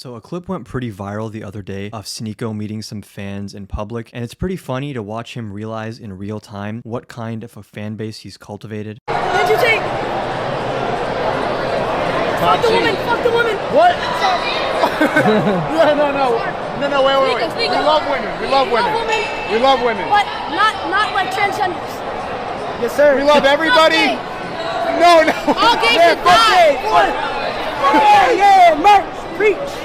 So a clip went pretty viral the other day of Sneeko meeting some fans in public, and it's pretty funny to watch him realize in real time what kind of a fan base he's cultivated. What'd you take? Fuck the woman! Fuck the woman! What? No, wait. Sneeko. We love women. We love women. We love women. But not like transgenders. Yes, sir. We love everybody. No. All gays should die. Yeah, merch, preach.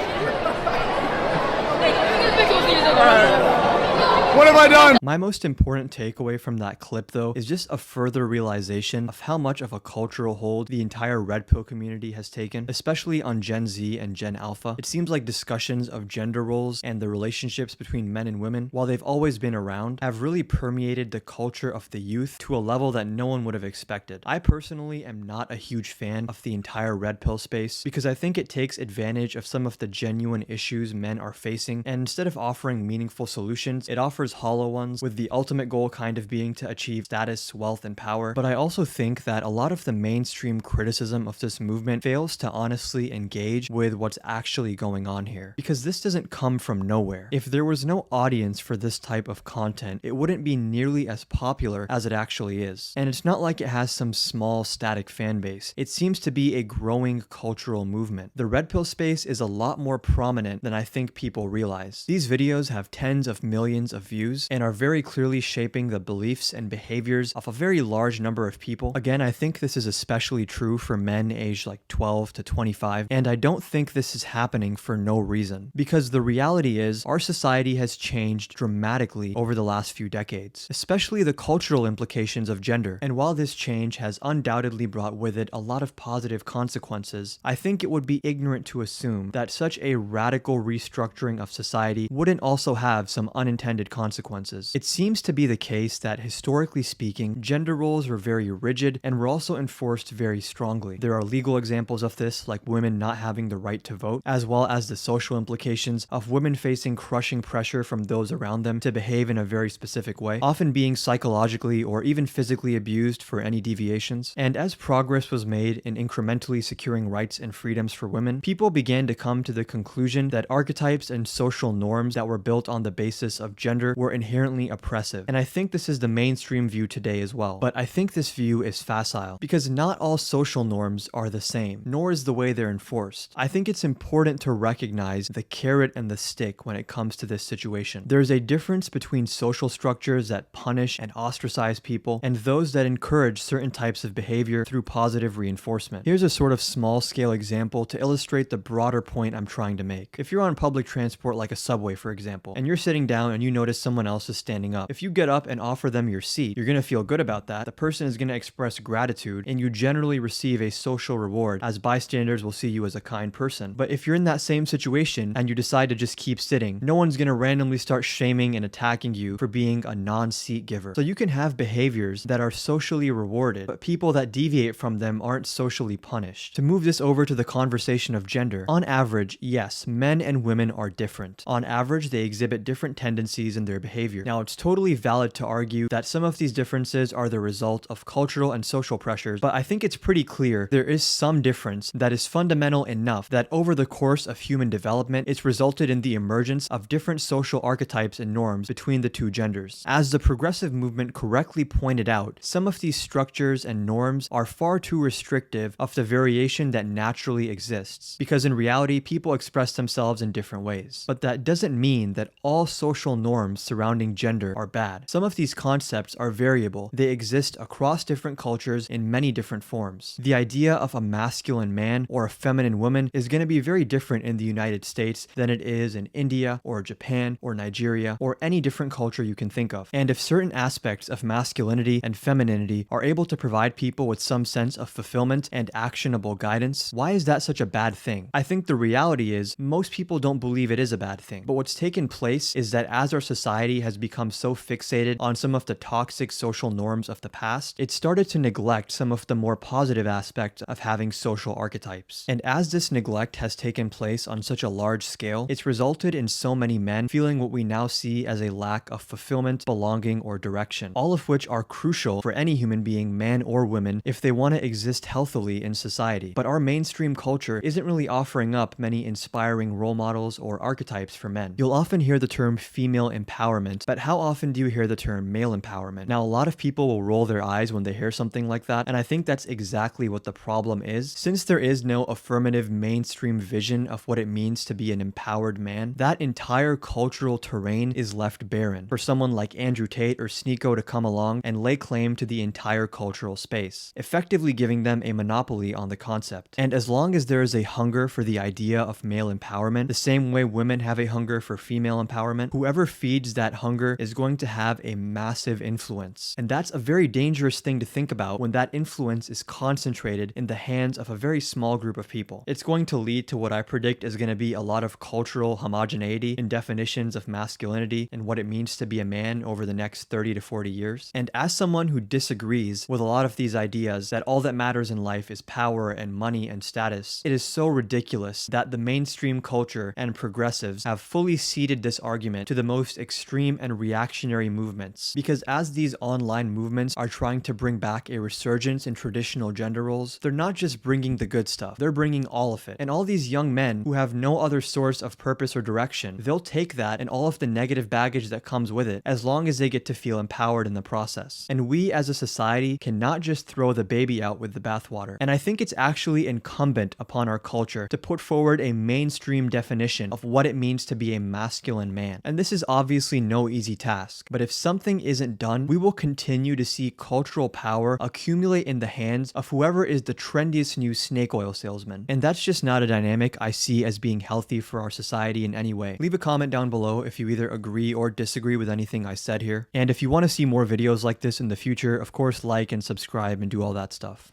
What have I done? My most important takeaway from that clip, though, is just a further realization of how much of a cultural hold the entire Red Pill community has taken, especially on Gen Z and Gen Alpha. It seems like discussions of gender roles and the relationships between men and women, while they've always been around, have really permeated the culture of the youth to a level that no one would have expected. I personally am not a huge fan of the entire Red Pill space because I think it takes advantage of some of the genuine issues men are facing, and instead of offering meaningful solutions, it offers hollow ones, with the ultimate goal kind of being to achieve status, wealth, and power. But I also think that a lot of the mainstream criticism of this movement fails to honestly engage with what's actually going on here, because this doesn't come from nowhere. If there was no audience for this type of content, it wouldn't be nearly as popular as it actually is. And it's not like it has some small static fan base. It seems to be a growing cultural movement. The Red Pill space is a lot more prominent than I think people realize. These videos have tens of millions of views and are very clearly shaping the beliefs and behaviors of a very large number of people. Again, I think this is especially true for men aged like 12 to 25, and I don't think this is happening for no reason. Because the reality is, our society has changed dramatically over the last few decades, especially the cultural implications of gender. And while this change has undoubtedly brought with it a lot of positive consequences, I think it would be ignorant to assume that such a radical restructuring of society wouldn't also have some unintended consequences. It seems to be the case that, historically speaking, gender roles were very rigid and were also enforced very strongly. There are legal examples of this, like women not having the right to vote, as well as the social implications of women facing crushing pressure from those around them to behave in a very specific way, often being psychologically or even physically abused for any deviations. And as progress was made in incrementally securing rights and freedoms for women, people began to come to the conclusion that archetypes and social norms that were built on the basis of gender were inherently oppressive. And I think this is the mainstream view today as well. But I think this view is facile, because not all social norms are the same, nor is the way they're enforced. I think it's important to recognize the carrot and the stick when it comes to this situation. There's a difference between social structures that punish and ostracize people and those that encourage certain types of behavior through positive reinforcement. Here's a sort of small-scale example to illustrate the broader point I'm trying to make. If you're on public transport like a subway, for example, and you're sitting down and you notice someone else is standing up, if you get up and offer them your seat, you're going to feel good about that. The person is going to express gratitude, and you generally receive a social reward, as bystanders will see you as a kind person. But if you're in that same situation and you decide to just keep sitting, no one's going to randomly start shaming and attacking you for being a non-seat giver. So you can have behaviors that are socially rewarded, but people that deviate from them aren't socially punished. To move this over to the conversation of gender, on average, yes, men and women are different. On average, they exhibit different tendencies in their behavior. Now, it's totally valid to argue that some of these differences are the result of cultural and social pressures, but I think it's pretty clear there is some difference that is fundamental enough that over the course of human development, it's resulted in the emergence of different social archetypes and norms between the two genders. As the progressive movement correctly pointed out, some of these structures and norms are far too restrictive of the variation that naturally exists, because in reality, people express themselves in different ways. But that doesn't mean that all social norms surrounding gender are bad. Some of these concepts are variable. They exist across different cultures in many different forms. The idea of a masculine man or a feminine woman is going to be very different in the United States than it is in India or Japan or Nigeria or any different culture you can think of. And if certain aspects of masculinity and femininity are able to provide people with some sense of fulfillment and actionable guidance, why is that such a bad thing? I think the reality is most people don't believe it is a bad thing. But what's taken place is that as our society society has become so fixated on some of the toxic social norms of the past, it started to neglect some of the more positive aspects of having social archetypes. And as this neglect has taken place on such a large scale, it's resulted in so many men feeling what we now see as a lack of fulfillment, belonging, or direction, all of which are crucial for any human being, man or woman, if they want to exist healthily in society. But our mainstream culture isn't really offering up many inspiring role models or archetypes for men. You'll often hear the term female empowerment, but how often do you hear the term male empowerment? Now, a lot of people will roll their eyes when they hear something like that, and I think that's exactly what the problem is. Since there is no affirmative mainstream vision of what it means to be an empowered man, that entire cultural terrain is left barren for someone like Andrew Tate or Sneeko to come along and lay claim to the entire cultural space, effectively giving them a monopoly on the concept. And as long as there is a hunger for the idea of male empowerment, the same way women have a hunger for female empowerment, whoever feeds that hunger is going to have a massive influence. And that's a very dangerous thing to think about when that influence is concentrated in the hands of a very small group of people. It's going to lead to what I predict is going to be a lot of cultural homogeneity in definitions of masculinity and what it means to be a man over the next 30 to 40 years. And as someone who disagrees with a lot of these ideas that all that matters in life is power and money and status, it is so ridiculous that the mainstream culture and progressives have fully ceded this argument to the most extreme and reactionary movements. Because as these online movements are trying to bring back a resurgence in traditional gender roles, they're not just bringing the good stuff, they're bringing all of it. And all these young men who have no other source of purpose or direction, they'll take that and all of the negative baggage that comes with it as long as they get to feel empowered in the process. And we as a society cannot just throw the baby out with the bathwater. And I think it's actually incumbent upon our culture to put forward a mainstream definition of what it means to be a masculine man. And this is obviously no easy task, but if something isn't done, we will continue to see cultural power accumulate in the hands of whoever is the trendiest new snake oil salesman. And that's just not a dynamic I see as being healthy for our society in any way. Leave a comment down below if you either agree or disagree with anything I said here. And if you want to see more videos like this in the future, of course, like and subscribe and do all that stuff.